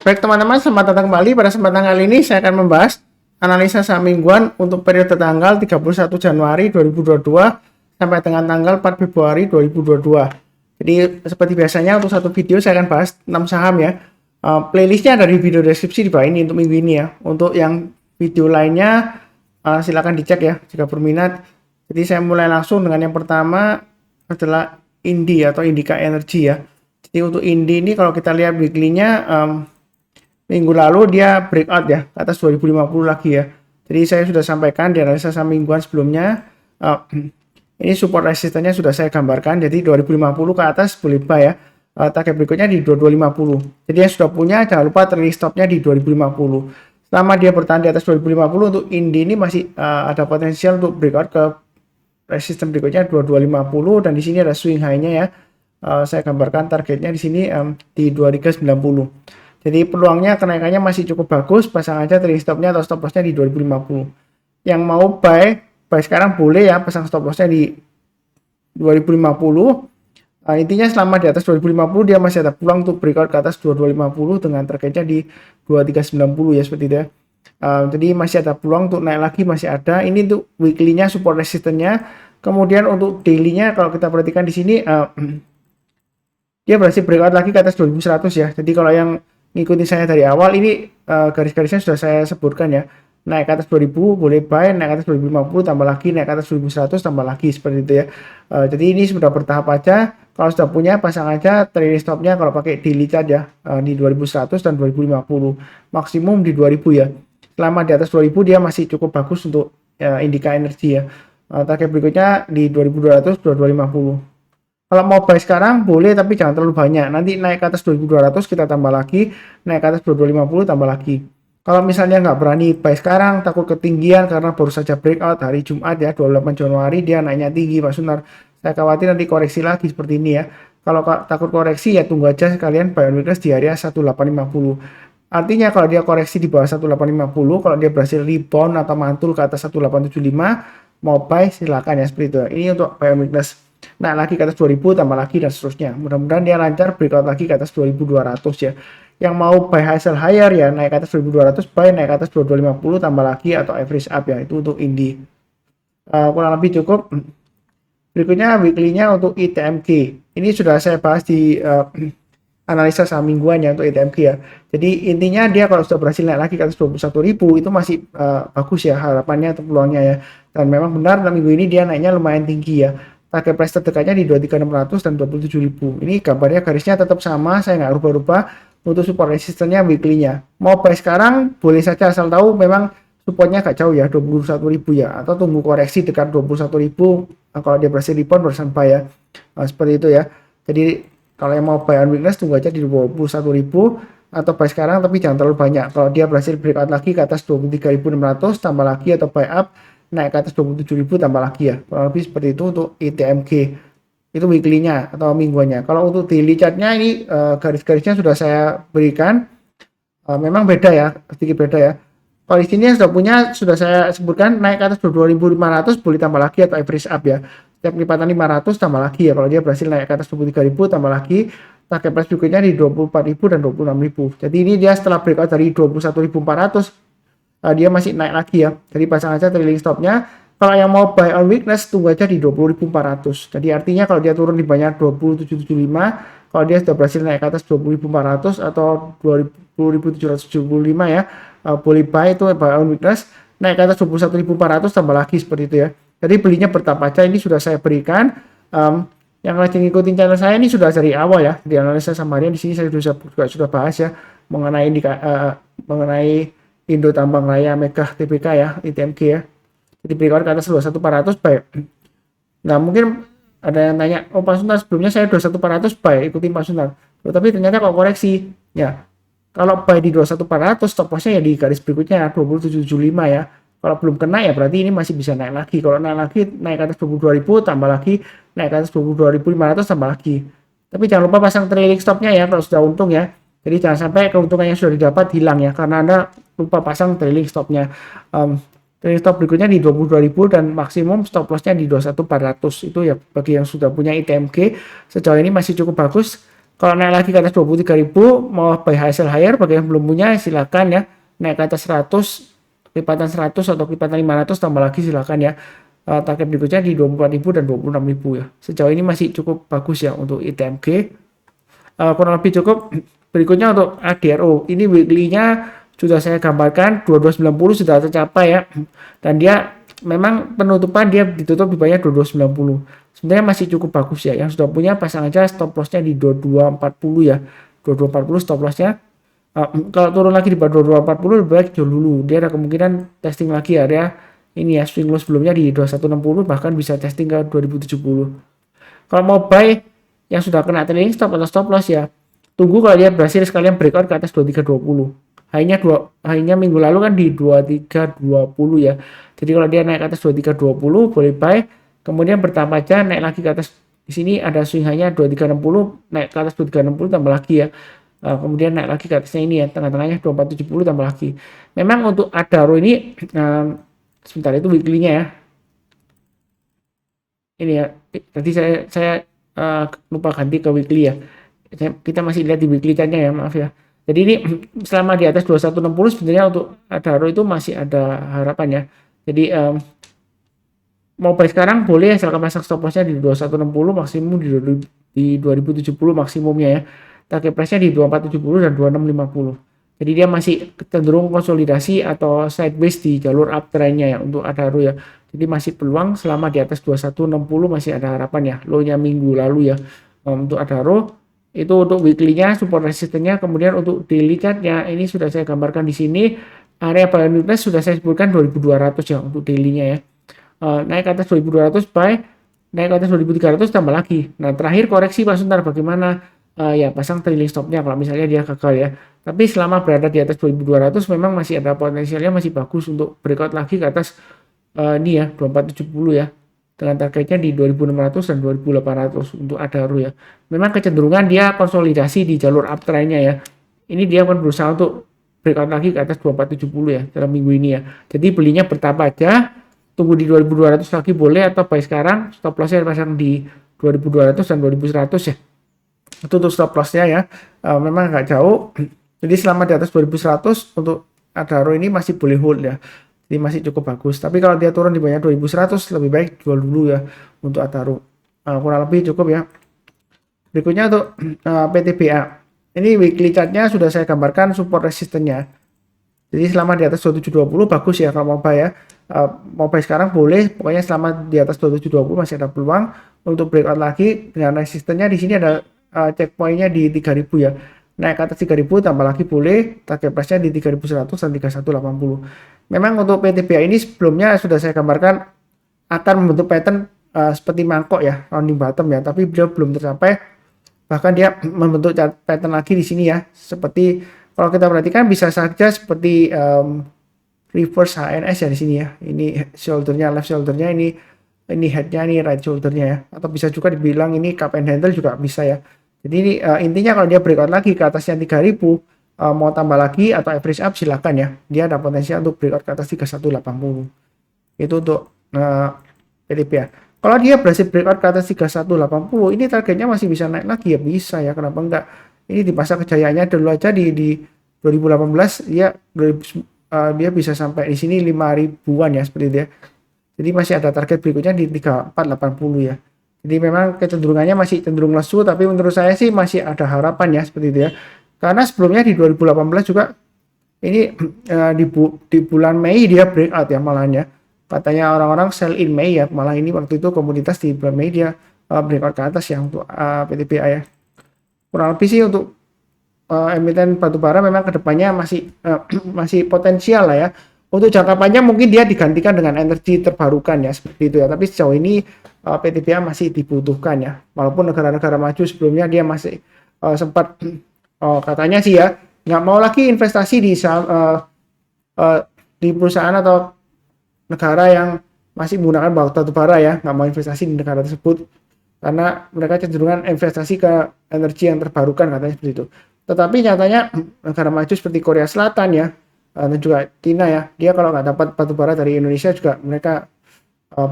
Baik teman-teman, selamat datang kembali. Pada kesempatan kali ini saya akan membahas analisa saham mingguan untuk periode tanggal 31 Januari 2022 sampai dengan tanggal 4 Februari 2022. Jadi seperti biasanya untuk satu video saya akan bahas 6 saham ya. Playlistnya ada di video deskripsi di bawah ini untuk minggu ini ya. Untuk yang video lainnya silakan dicek ya jika berminat. Jadi saya mulai langsung dengan yang pertama adalah Indi atau Indika Energy ya. Jadi untuk Indi ini kalau kita lihat weekly-nya minggu lalu dia breakout ya ke atas 2050 lagi ya. Jadi saya sudah sampaikan di analisa saham mingguan sebelumnya. Ini support resistennya sudah saya gambarkan. Jadi 2050 ke atas boleh buy ya. Target berikutnya di 2250. Jadi yang sudah punya jangan lupa trailing stopnya di 2050. Selama dia bertahan di atas 2050 untuk Indi ini masih ada potensial untuk breakout ke resisten berikutnya 2250 dan di sini ada swing high-nya ya. Saya gambarkan targetnya di sini di 2390. Jadi peluangnya kenaikannya masih cukup bagus, pasang aja trailing stopnya atau stop lossnya di 2050. Yang mau buy sekarang boleh ya, pasang stop lossnya di 2050. Intinya selama di atas 2050 dia masih ada peluang untuk breakout ke atas 2250 dengan targetnya di 2390 ya seperti itu ya. Jadi masih ada peluang untuk naik lagi, masih ada. Ini untuk weekly-nya support resistennya. Kemudian untuk daily-nya kalau kita perhatikan di sini dia berhasil breakout lagi ke atas 2100 ya. Jadi kalau yang ngikutin saya dari awal ini garis-garisnya sudah saya sebutkan ya. Naik ke atas 2000 boleh buy, naik ke atas 2050 tambah lagi, naik ke atas 2100 tambah lagi seperti itu ya. Jadi ini sudah bertahap aja. Kalau sudah punya pasang aja trailing stopnya kalau pakai daily chart ya di 2100 dan 2050, maksimum di 2000 ya. Selama di atas 2000 dia masih cukup bagus untuk Indika Energy ya. Target berikutnya di 2200 2250. Kalau mau buy sekarang boleh tapi jangan terlalu banyak. Nanti naik ke atas 2200 kita tambah lagi, naik ke atas 2250 tambah lagi. Kalau misalnya nggak berani buy sekarang, takut ketinggian karena baru saja breakout hari Jumat ya 28 Januari dia naiknya tinggi Pak Sunar. Saya khawatir nanti koreksi lagi seperti ini ya. Kalau takut koreksi ya tunggu aja sekalian buy on weakness di area 1850. Artinya kalau dia koreksi di bawah 1850, kalau dia berhasil rebound atau mantul ke atas 1875, mau buy silakan ya seperti itu. Ini untuk buy on weakness. Nah lagi ke atas 2000 tambah lagi dan seterusnya. Mudah-mudahan dia lancar breakout lagi ke atas 2200 ya. Yang mau buy high sell higher ya naik ke atas 2200 buy, naik ke atas 2250 tambah lagi atau average up ya. Itu untuk Indi. Kurang lebih cukup. Berikutnya weekly-nya untuk ITMG. Ini sudah saya bahas di analisa saham mingguan ya untuk ITMG ya. Jadi intinya dia kalau sudah berhasil naik lagi ke atas 21.000 itu masih bagus ya harapannya atau peluangnya ya. Dan memang benar dalam minggu ini dia naiknya lumayan tinggi ya. Target price terdekatnya di 23.600 dan 27.000. Ini gambarnya garisnya tetap sama, saya nggak rubah-rubah. Untuk support resistennya weekly-nya. Mau buy sekarang boleh saja asal tahu memang supportnya agak jauh ya 21.000 ya, atau tunggu koreksi dekat 21.000. Kalau dia berhasil rebound baru buy ya. Seperti itu ya. Jadi kalau yang mau buy on weakness tunggu aja di 21.000 atau buy sekarang tapi jangan terlalu banyak. Kalau dia berhasil breakout lagi ke atas 23.600 tambah lagi atau buy up naik ke atas 27.000 tambah lagi ya. Kurang lebih seperti itu untuk ITMG. Itu weekly-nya atau mingguannya. Kalau untuk daily chart-nya ini garis-garisnya sudah saya berikan. Memang beda ya, sedikit beda ya. Kalau di sini yang sudah punya sudah saya sebutkan naik ke atas 22.500 boleh tambah lagi atau average up ya. Setiap lipatan 500 tambah lagi ya. Kalau dia berhasil naik ke atas 23.000 tambah lagi. Target price berikutnya di 24.000 dan 26.000. Jadi ini dia setelah breakout dari 21.400 dia masih naik lagi ya. Jadi pasang aja trailing stopnya. Kalau yang mau buy on weakness tunggu aja di 20.400. Jadi artinya kalau dia turun di banyak 20.775, kalau dia sudah berhasil naik ke atas 20.400 atau 20.775 ya, boleh buy itu buy on weakness, naik ke atas 21.400 tambah lagi seperti itu ya. Jadi belinya bertahap aja, ini sudah saya berikan. Yang rajin ngikutin channel saya ini sudah dari awal ya, di analisa saham di sini saya sudah bahas ya mengenai Indo Tambang Raya Mega TBK ya, ITMG ya. Jadi breakout ke atas 21.400 buy. Nah mungkin ada yang tanya, oh Pak Sunar sebelumnya saya 21.400 buy, ikutin Pak Sunar. Tapi ternyata kalau koreksi, ya kalau buy di 21.400 stop lossnya ya di garis berikutnya 2775 ya. Kalau belum kena ya berarti ini masih bisa naik lagi. Kalau naik lagi naik ke atas 22.000 tambah lagi, naik ke atas 22.500 tambah lagi. Tapi jangan lupa pasang trailing stopnya ya kalau sudah untung ya. Jadi jangan sampai keuntungan yang sudah didapat hilang ya karena Anda lupa pasang trailing stopnya. Trailing stop berikutnya di 22.000 dan maksimum stop lossnya di 21.400. Itu ya bagi yang sudah punya ITMG sejauh ini masih cukup bagus. Kalau naik lagi ke atas 23.000 mau buy high sell higher, bagi yang belum punya silakan ya, naik ke atas 100, lipatan 100 atau lipatan 500 tambah lagi silakan ya. Target berikutnya di 24.000 dan 26.000 ya. Sejauh ini masih cukup bagus ya untuk ITMG. Kurang lebih cukup. Berikutnya untuk ADRO, ini weekly-nya sudah saya gambarkan 2290 sudah tercapai ya, dan dia memang penutupan dia ditutup di bawahnya 2290. Sebenarnya masih cukup bagus ya. Yang sudah punya pasang aja stop lossnya di 2240 ya, 2240 stop lossnya. Kalau turun lagi di bawah 2240 lebih baik jual dulu, dia ada kemungkinan testing lagi area ini ya, swing low sebelumnya di 2160, bahkan bisa testing ke 2070. Kalau mau buy yang sudah kena trailing stop atau stop loss ya, tunggu kalau dia berhasil sekalian breakout ke atas 2320. Hanya minggu lalu kan di 2320 ya. Jadi kalau dia naik ke atas 2320 boleh buy, kemudian bertambah aja naik lagi ke atas. Di sini ada swing hanya 2360, naik ke atas 2360 tambah lagi ya. Kemudian naik lagi ke atasnya ini ya, tengah-tengahnya 2470 tambah lagi. Memang untuk Adaro ini sebentar, itu weekly-nya ya. Ini ya, tadi saya lupa ganti ke weekly ya. Kita masih lihat di weekly chart-nya ya, maaf ya. Jadi ini selama di atas 2160 sebenarnya untuk Adaro itu masih ada harapan ya. Jadi mau buy sekarang boleh, asalkan pasang stop loss-nya di 2160, maksimum di 2070 maksimumnya ya. Target price-nya di 2470 dan 2650. Jadi dia masih cenderung konsolidasi atau sideways di jalur uptrend-nya ya untuk Adaro ya. Jadi masih peluang selama di atas 2160 masih ada harapan ya. Low-nya minggu lalu ya. Untuk Adaro itu untuk weekly-nya support resistance-nya, kemudian untuk daily chart-nya ini sudah saya gambarkan di sini. Area buy and weakness sudah saya sebutkan 2200 ya untuk daily-nya ya. Naik ke atas 2200 buy, naik ke atas 2300 tambah lagi. Nah, terakhir koreksi Pak Suntar bagaimana? Ya pasang trailing stop-nya kalau misalnya dia gagal ya. Tapi selama berada di atas 2200 memang masih ada potensialnya, masih bagus untuk breakout lagi ke atas ini ya 2470 ya. Dengan targetnya di 2600 dan 2800 untuk Adaro ya. Memang kecenderungan dia konsolidasi di jalur uptrend-nya ya. Ini dia akan berusaha untuk breakout lagi ke atas 2470 ya dalam minggu ini ya. Jadi belinya bertahap aja, tunggu di 2200 lagi boleh, atau buy sekarang, stop loss-nya pasang di 2200 dan 2100 ya. Itu untuk stop loss-nya ya. Memang agak jauh. Jadi selama di atas 2100 untuk Adaro ini masih boleh hold ya. Jadi masih cukup bagus. Tapi kalau dia turun di bawahnya 2100 lebih baik jual dulu ya untuk Adaro. Kurang lebih cukup ya. Berikutnya untuk PTBA. Ini weekly chart-nya sudah saya gambarkan support resistance-nya. Jadi selama di atas 2720 bagus ya kalau mau buy ya. Mau buy sekarang boleh, pokoknya selama di atas 2720 masih ada peluang untuk breakout lagi. Dengan resistennya di sini ada checkpointnya di 3000 ya. Naik ke atas 3000 tambah lagi boleh, target price-nya di 3100 dan 3180. Memang untuk PTBA ini sebelumnya sudah saya gambarkan akan membentuk pattern seperti mangkok ya, rounding bottom ya, tapi beliau belum tercapai. Bahkan dia membentuk pattern lagi di sini ya, seperti kalau kita perhatikan bisa saja seperti reverse HNS ya di sini ya. Ini shouldernya, left shouldernya, ini headnya, ini right shouldernya ya. Atau bisa juga dibilang ini cup and handle juga bisa ya. Jadi ini intinya kalau dia breakout lagi ke atasnya 3000, mau tambah lagi atau average up silakan ya. Dia ada potensi untuk breakout ke atas 3180. Itu untuk PTP ya. Kalau dia berhasil breakout ke atas 3180, ini targetnya masih bisa naik lagi ya, bisa ya, kenapa enggak. Ini di masa kejayaannya dulu aja di 2018 dia bisa sampai di sini 5.000-an ya seperti itu ya. Jadi masih ada target berikutnya di 3480 ya. Jadi memang kecenderungannya masih cenderung lesu, tapi menurut saya sih masih ada harapan ya seperti itu ya. Karena sebelumnya di 2018 juga ini di bulan Mei dia breakout ya malahnya. Katanya orang-orang sell in Mei ya, malah ini waktu itu komunitas di bulan Mei dia breakout ke atas ya untuk PTBA ya. Kurang lebih sih untuk emiten batubara memang kedepannya masih potensial lah ya. Untuk jangka panjang mungkin dia digantikan dengan energi terbarukan ya seperti itu ya. Tapi sejauh ini PTBA masih dibutuhkan ya. Walaupun negara-negara maju sebelumnya dia masih sempat katanya sih ya nggak mau lagi investasi di perusahaan atau negara yang masih menggunakan batubara ya, nggak mau investasi di negara tersebut karena mereka cenderungan investasi ke energi yang terbarukan katanya seperti itu. Tetapi nyatanya negara maju seperti Korea Selatan ya dan juga China ya, dia kalau nggak dapat batubara dari Indonesia juga mereka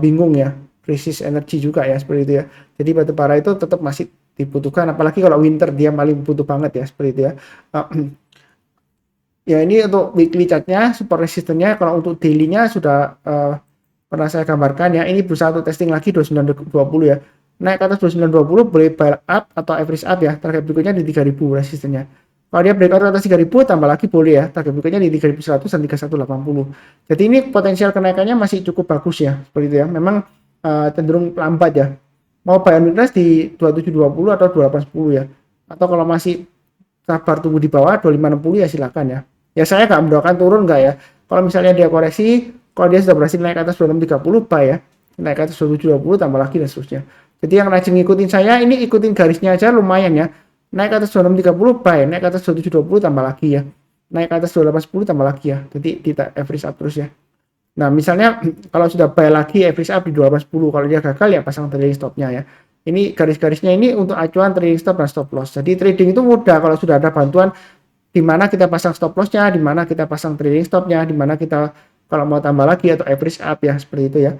bingung ya, krisis energi juga ya seperti itu ya. Jadi batubara itu tetap masih dibutuhkan, apalagi kalau winter dia paling butuh banget ya seperti itu ya. Ya ini untuk weekly chartnya, support resistance-nya. Kalau untuk daily-nya sudah pernah saya gambarkan ya. Ini berusaha untuk testing lagi 2920 ya. Naik ke atas 2920 boleh buy up atau average up ya. Target berikutnya di 3000 resistennya. Kalau dia breakout ke atas 3000 tambah lagi boleh ya. Target berikutnya di 3100 dan 3180. Jadi ini potensial kenaikannya masih cukup bagus ya. Seperti itu ya. Memang cenderung lambat ya. Mau buy on weakness di 2720 atau 2810 ya. Atau kalau masih sabar tunggu di bawah 2560 ya silakan ya. Ya saya nggak mendoakan turun nggak ya. Kalau misalnya dia koreksi, kalau dia sudah berhasil naik ke atas 2630 buy ya. Naik ke atas 2720 tambah lagi dan seterusnya. Jadi yang rajin ngikutin saya ini ikutin garisnya aja lumayan ya. Naik ke atas 2630 buy, naik ke atas 2720 tambah lagi ya. Naik ke atas 2810 tambah lagi ya. Jadi kita average up terus ya. Nah, misalnya kalau sudah buy lagi average up di 2810, kalau dia gagal ya pasang trailing stopnya ya. Ini garis-garisnya ini untuk acuan trailing stop dan stop loss. Jadi trading itu mudah kalau sudah ada bantuan di mana kita pasang stop lossnya, di mana kita pasang trailing stopnya, di mana kita kalau mau tambah lagi atau average up ya seperti itu ya.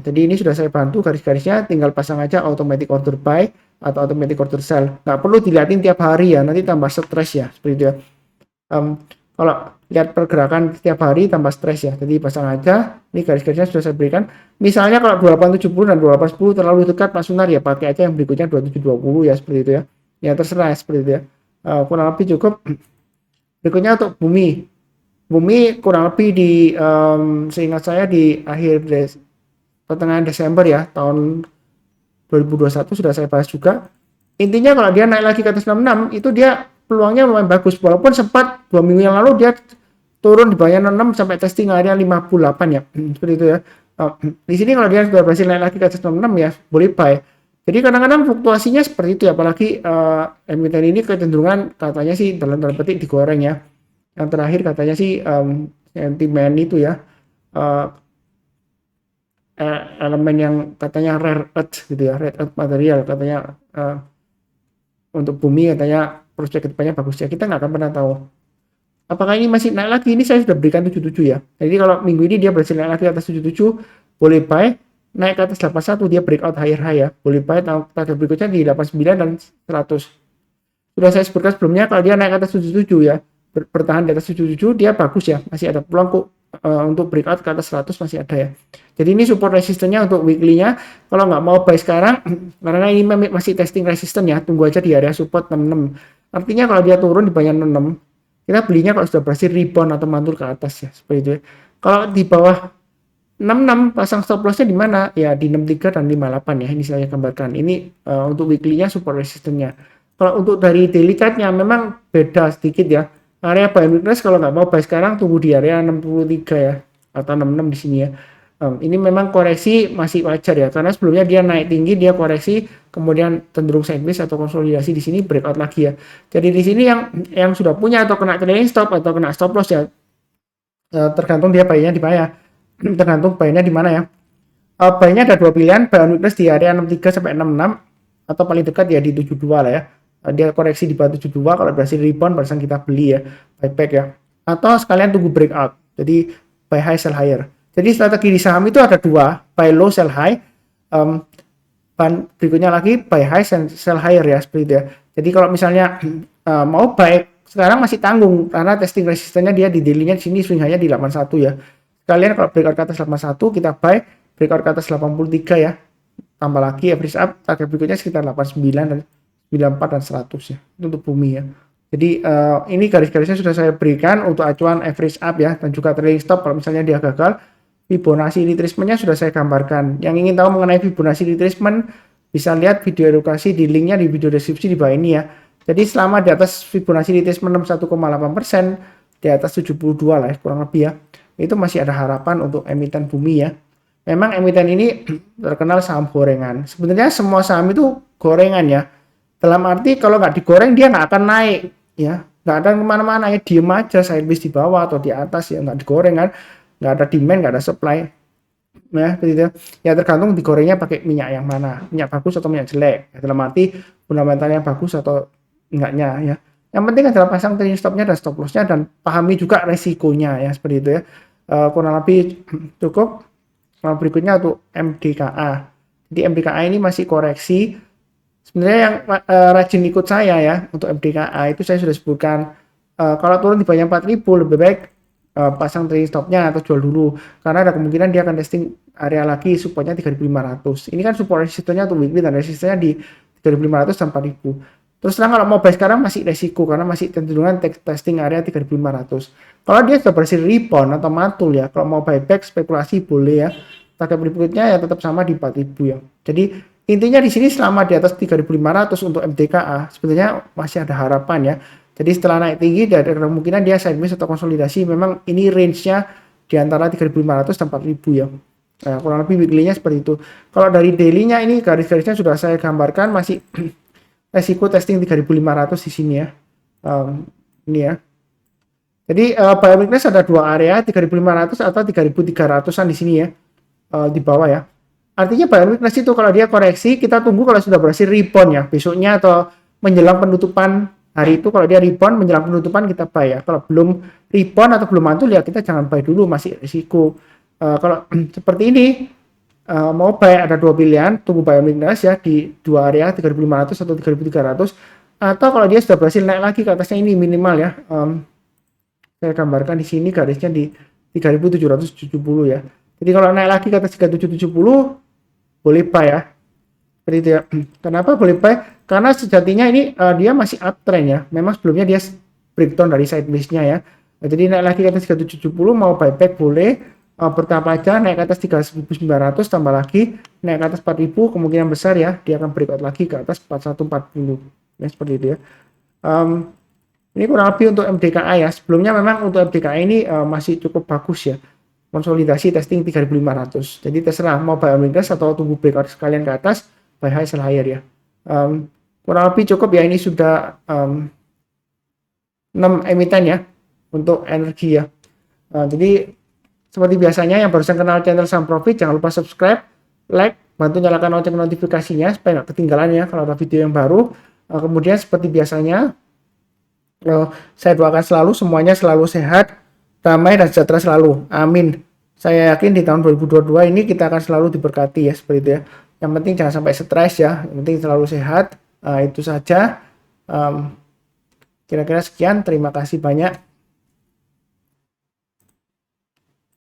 Jadi ini sudah saya bantu garis-garisnya, tinggal pasang aja automatic order buy atau automatic order sell. Nggak perlu dilihatin tiap hari ya, nanti tambah stres ya seperti itu ya. Kalau lihat pergerakan setiap hari tambah stres ya, jadi pasang aja. Ini garis-garisnya sudah saya berikan. Misalnya kalau 2870 dan 2810 terlalu dekat Pak Sunar ya pakai aja yang berikutnya 2720 ya seperti itu ya. Ya terserah ya, seperti itu ya. Kurang lebih cukup. Berikutnya untuk bumi. Bumi kurang lebih di seingat saya di pertengahan Desember ya tahun 2021 sudah saya bahas juga. Intinya kalau dia naik lagi ke atas 66 itu dia peluangnya lumayan bagus, walaupun sempat 2 minggu yang lalu dia turun di bawah 66 sampai testing area 58 ya. Seperti itu ya. Di sini kalau dia sudah berhasil naik lagi ke atas 66 ya boleh buy. Jadi kadang-kadang fluktuasinya seperti itu ya, apalagi emiten ini kecenderungan katanya sih dalam tanda petik digoreng ya. Yang terakhir katanya sih sentimen itu ya, elemen yang katanya rare earth gitu ya, rare earth material katanya, untuk bumi katanya prospek kedepannya bagus ya. Kita nggak akan pernah tahu apakah ini masih naik lagi. Ini saya sudah berikan 77 ya. Jadi kalau minggu ini dia berhasil naik lagi ke atas 77 boleh buy. Naik ke atas 81 dia breakout higher high ya, boleh buy. Target berikutnya di 89 dan 100. Sudah saya sebutkan sebelumnya kalau dia naik ke atas 77 ya, bertahan di atas 77 dia bagus ya, masih ada peluang kok untuk breakout ke atas 100 masih ada ya. Jadi ini support resistennya untuk weekly-nya. Kalau nggak mau buy sekarang karena ini masih testing resisten ya, tunggu aja di area support 66. Artinya kalau dia turun di bawah 66 kita belinya kalau sudah berhasil rebound atau mantul ke atas ya seperti itu ya. Kalau di bawah 66 pasang stop lossnya di mana? Ya di 63 dan 58 ya. Ini saya gambarkan. Ini untuk weekly-nya support resistance-nya. Kalau untuk dari daily chart-nya memang beda sedikit ya. Area buy and weakness kalau nggak mau buy sekarang tunggu di area 63 ya atau 66 di sini ya. Ini memang koreksi masih wajar ya, karena sebelumnya dia naik tinggi, dia koreksi, kemudian cenderung sideways atau konsolidasi di sini breakout lagi ya. Jadi di sini yang sudah punya atau kena trailing stop atau kena stop loss ya, tergantung dia buy-nya di mana ya. Tergantung buy-nya di mana ya. Buy-nya ada dua pilihan, buy on weakness di area 63 sampai 66 atau paling dekat ya di 72 lah ya. Dia koreksi di bawah 72, kalau berhasil rebound barusan kita beli ya, buyback ya. Atau sekalian tunggu breakout. Jadi buy high sell higher. Jadi strategi di saham itu ada dua, buy low sell high. Berikutnya lagi buy high sell higher ya seperti itu ya. Jadi kalau misalnya mau buy sekarang masih tanggung karena testing resistennya dia di daily-nya di sini swing hanya di 81 ya. Sekalian kalau breakout ke atas 81 kita buy, breakout ke atas 83 ya. Tambah lagi average up, target berikutnya sekitar 89 dan 94 dan 100 ya. Itu untuk bumi ya. Jadi ini garis-garisnya sudah saya berikan untuk acuan average up ya, dan juga trailing stop kalau misalnya dia gagal. Fibonacci retracement-nya sudah saya gambarkan. Yang ingin tahu mengenai Fibonacci retracement bisa lihat video edukasi di linknya di video deskripsi di bawah ini ya. Jadi selama di atas Fibonacci retracement 61,8%, di atas 72 lah ya, kurang lebih ya, itu masih ada harapan untuk emiten bumi ya. Memang emiten ini terkenal saham gorengan. Sebenarnya semua saham itu gorengan ya. Dalam arti kalau nggak digoreng dia nggak akan naik ya. Nggak ada kemana-mana ya, diem aja sideways di bawah atau di atas ya, nggak digoreng kan. Nggak ada demand, nggak ada supply ya, gitu ya. Tergantung digorengnya pakai minyak yang mana, minyak bagus atau minyak jelek ya, dalam arti fundamental yang bagus atau enggaknya ya. Yang penting adalah pasang trailing stopnya dan stop lossnya dan pahami juga resikonya ya, seperti itu ya. Kurang lebih cukup. Berikutnya untuk MDKA. Jadi MDKA ini masih koreksi Sebenarnya yang rajin ikut saya ya untuk MDKA itu saya sudah sebutkan, kalau turun di bawah 4.000 lebih baik pasang trading stopnya atau jual dulu, karena ada kemungkinan dia akan testing area lagi supportnya 3.500. Ini kan support resistance-nya untuk weekly dan resistance-nya di 3.500 dan 4.000. Terus terang kalau mau buy sekarang masih resiko karena masih cenderungan testing area 3.500. Kalau dia sudah berhasil rebound atau mantul ya, kalau mau buyback spekulasi boleh ya. Target berikutnya ya tetap sama di 4.000 ya. Jadi intinya di sini selama di atas 3.500 untuk MDKA sebenarnya masih ada harapan ya. Jadi setelah naik tinggi ada kemungkinan dia sideways atau konsolidasi. Memang ini range-nya di antara 3.500 dan 4.000 ya. Nah, kurang lebih weekly-nya seperti itu. Kalau dari daily-nya ini garis-garisnya sudah saya gambarkan masih resiko testing 3.500 di sini ya. Ini ya. Jadi buy weakness ada dua area 3.500 atau 3.300-an di sini ya. Di bawah ya. Artinya buy weakness itu kalau dia koreksi kita tunggu kalau sudah berhasil rebound ya. Besoknya atau menjelang penutupan hari itu kalau dia rebound menjelang penutupan kita buy ya. Kalau belum rebound atau belum mantul ya kita jangan buy dulu, masih risiko. Kalau seperti ini mau buy ada dua pilihan, tunggu buy weakness ya di dua area 3.500 atau 3.300, atau kalau dia sudah berhasil naik lagi ke atasnya ini minimal ya. Saya gambarkan di sini garisnya di 3.770 ya. Jadi kalau naik lagi ke atas 3.770 boleh buy ya. Seperti itu ya. Kenapa boleh buy? Karena sejatinya ini dia masih uptrend ya. Memang sebelumnya dia breakdown dari sideways-nya ya. Nah, jadi naik lagi ke atas 3.770 mau buyback boleh. Bertahap aja naik ke atas 3.900 tambah lagi naik ke atas 4.000 kemungkinan besar ya dia akan breakout lagi ke atas 4140 ya, seperti itu ya. Ini kurang lebih untuk MDKA ya. Sebelumnya memang untuk MDKA ini masih cukup bagus ya. Konsolidasi testing 3.500. Jadi terserah mau buy on weakness atau tunggu breakout sekalian ke atas, buy high sell higher ya. Kurang lebih cukup ya, ini sudah 6 emiten ya untuk energi ya. Jadi seperti biasanya yang barusan kenal channel Saham Profit jangan lupa subscribe, like, bantu nyalakan lonceng notifikasinya supaya nggak ketinggalan ya kalau ada video yang baru. Kemudian seperti biasanya saya doakan selalu semuanya selalu sehat, damai dan sejahtera selalu. Amin. Saya yakin di tahun 2022 ini kita akan selalu diberkati ya seperti itu ya. Yang penting jangan sampai stres ya. Yang penting selalu sehat. Itu saja. Kira-kira sekian. Terima kasih banyak.